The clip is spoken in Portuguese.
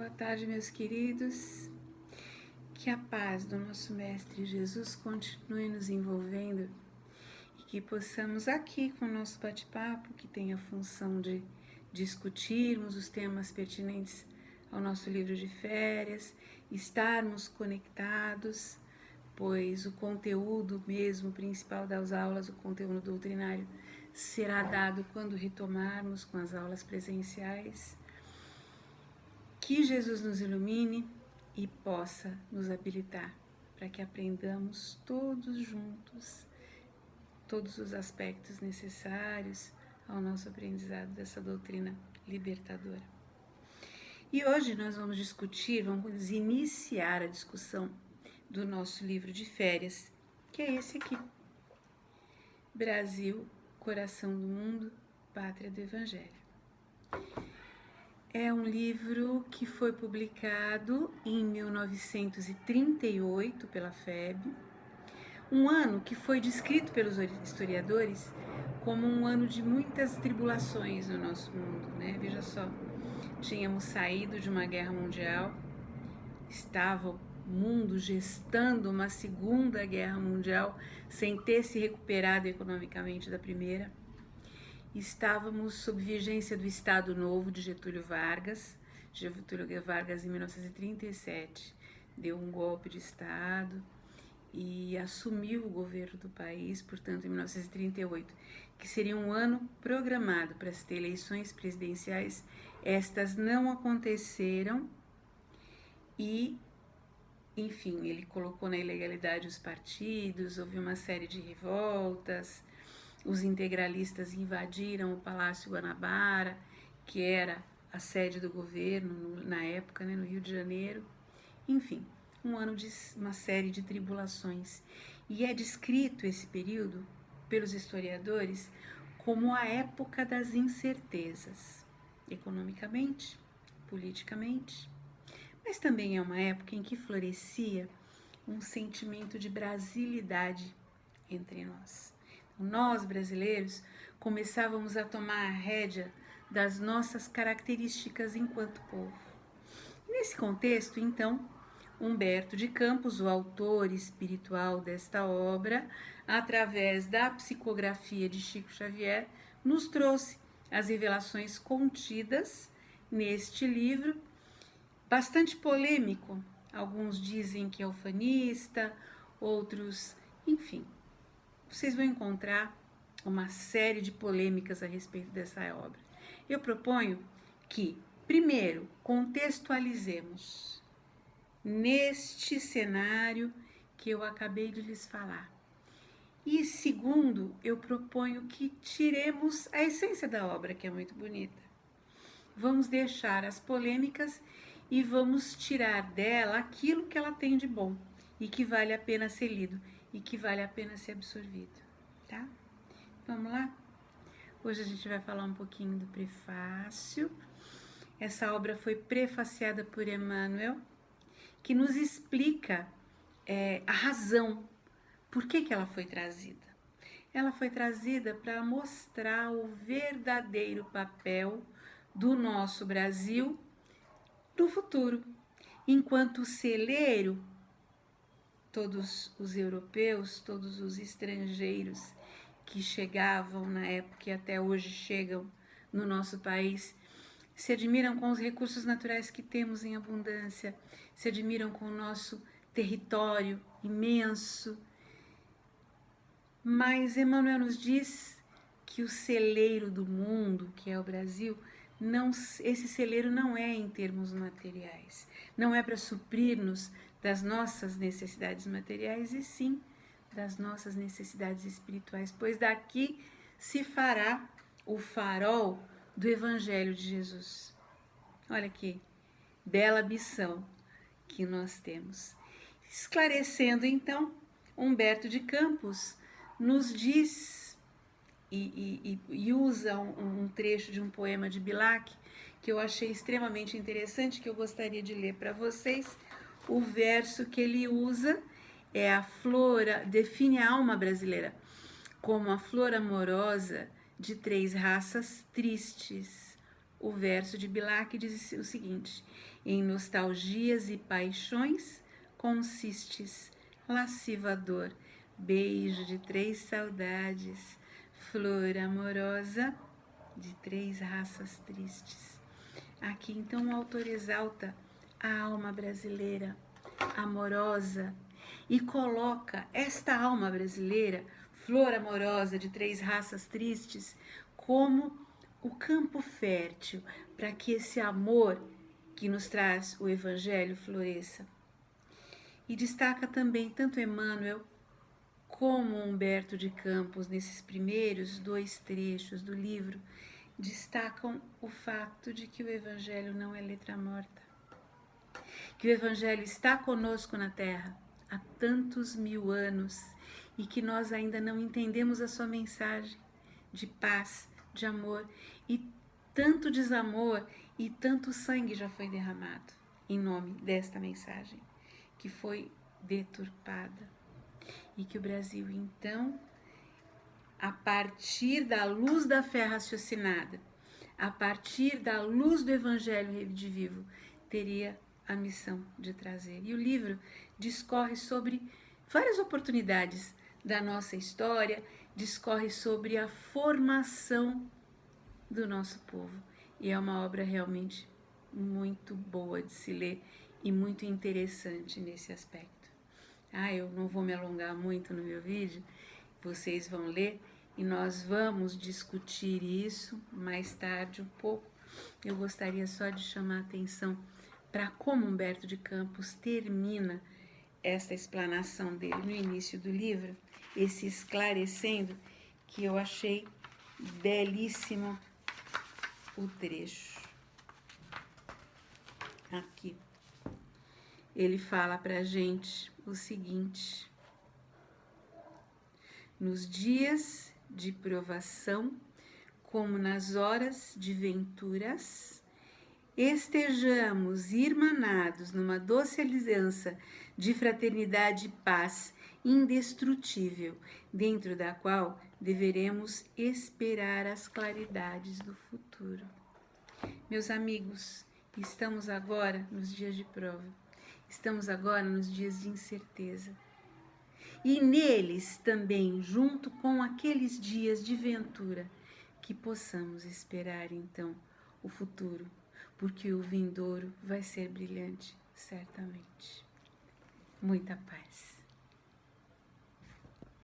Boa tarde, meus queridos. Que a paz do nosso Mestre Jesus continue nos envolvendo e que possamos aqui com o nosso bate-papo, que tem a função de discutirmos os temas pertinentes ao nosso livro de férias, estarmos conectados, pois o conteúdo mesmo principal das aulas, o conteúdo doutrinário, será dado quando retomarmos com as aulas presenciais. Que Jesus nos ilumine e possa nos habilitar para que aprendamos todos juntos todos os aspectos necessários ao nosso aprendizado dessa doutrina libertadora. E hoje nós vamos iniciar a discussão do nosso livro de férias, que é esse aqui: Brasil, Coração do Mundo, Pátria do Evangelho. É um livro que foi publicado em 1938 pela FEB, um ano que foi descrito pelos historiadores como um ano de muitas tribulações no nosso mundo, né? Veja só, tínhamos saído de uma guerra mundial, estava o mundo gestando uma segunda guerra mundial sem ter se recuperado economicamente da primeira. Estávamos sob vigência do Estado Novo de Getúlio Vargas. Getúlio Vargas, em 1937, deu um golpe de Estado e assumiu o governo do país, portanto, em 1938, que seria um ano programado para se ter eleições presidenciais. Estas não aconteceram e, enfim, ele colocou na ilegalidade os partidos, houve uma série de revoltas. Os integralistas invadiram o Palácio Guanabara, que era a sede do governo na época, né, no Rio de Janeiro. Enfim, um ano de uma série de tribulações. E é descrito esse período pelos historiadores como a época das incertezas, economicamente, politicamente, mas também é uma época em que florescia um sentimento de brasilidade entre nós. Nós, brasileiros, começávamos a tomar a rédea das nossas características enquanto povo. Nesse contexto, então, Humberto de Campos, o autor espiritual desta obra, através da psicografia de Chico Xavier, nos trouxe as revelações contidas neste livro, bastante polêmico. Alguns dizem que é ufanista, outros, enfim. Vocês vão encontrar uma série de polêmicas a respeito dessa obra. Eu proponho que, primeiro, contextualizemos neste cenário que eu acabei de lhes falar. E, segundo, eu proponho que tiremos a essência da obra, que é muito bonita. Vamos deixar as polêmicas e vamos tirar dela aquilo que ela tem de bom e que vale a pena ser lido e que vale a pena ser absorvido, tá? Vamos lá? Hoje a gente vai falar um pouquinho do prefácio. Essa obra foi prefaciada por Emmanuel, que nos explica a razão, por que ela foi trazida. Ela foi trazida para mostrar o verdadeiro papel do nosso Brasil no futuro, enquanto celeiro. Todos os europeus, todos os estrangeiros que chegavam na época e até hoje chegam no nosso país, se admiram com os recursos naturais que temos em abundância, se admiram com o nosso território imenso. Mas Emmanuel nos diz que o celeiro do mundo, que é o Brasil, esse celeiro não é em termos materiais, não é para suprir-nos das nossas necessidades materiais, e sim das nossas necessidades espirituais, pois daqui se fará o farol do Evangelho de Jesus. Olha que bela missão que nós temos. Esclarecendo, então, Humberto de Campos nos diz e usa um trecho de um poema de Bilac que eu achei extremamente interessante, que eu gostaria de ler para vocês. O verso que ele usa é a flor, define a alma brasileira como a flor amorosa de três raças tristes: o verso de Bilac diz o seguinte: em nostalgias e paixões consistes, lascivador, beijo de 3 saudades, flor amorosa de 3 raças tristes. Aqui então o autor exalta a alma brasileira, amorosa, e coloca esta alma brasileira, flor amorosa de 3 raças tristes, como o campo fértil para que esse amor que nos traz o Evangelho floresça. E destaca também tanto Emmanuel como Humberto de Campos, nesses primeiros 2 trechos do livro, destacam o fato de que o Evangelho não é letra morta, que o Evangelho está conosco na Terra há tantos 1000 anos e que nós ainda não entendemos a sua mensagem de paz, de amor, e tanto desamor e tanto sangue já foi derramado em nome desta mensagem, que foi deturpada. E que o Brasil, então, a partir da luz da fé raciocinada, a partir da luz do Evangelho redivivo, teria a missão de trazer. E o livro discorre sobre várias oportunidades da nossa história, discorre sobre a formação do nosso povo. E é uma obra realmente muito boa de se ler e muito interessante nesse aspecto. Eu não vou me alongar muito no meu vídeo, vocês vão ler e nós vamos discutir isso mais tarde um pouco. Eu gostaria só de chamar a atenção para como Humberto de Campos termina esta explanação dele no início do livro, esse esclarecendo, que eu achei belíssimo o trecho. Aqui ele fala pra gente o seguinte: nos dias de provação, como nas horas de venturas, estejamos irmanados numa doce aliança de fraternidade e paz indestrutível, dentro da qual deveremos esperar as claridades do futuro. Meus amigos, estamos agora nos dias de prova, estamos agora nos dias de incerteza. E neles também, junto com aqueles dias de ventura, que possamos esperar então o futuro, porque o vindouro vai ser brilhante, certamente. Muita paz.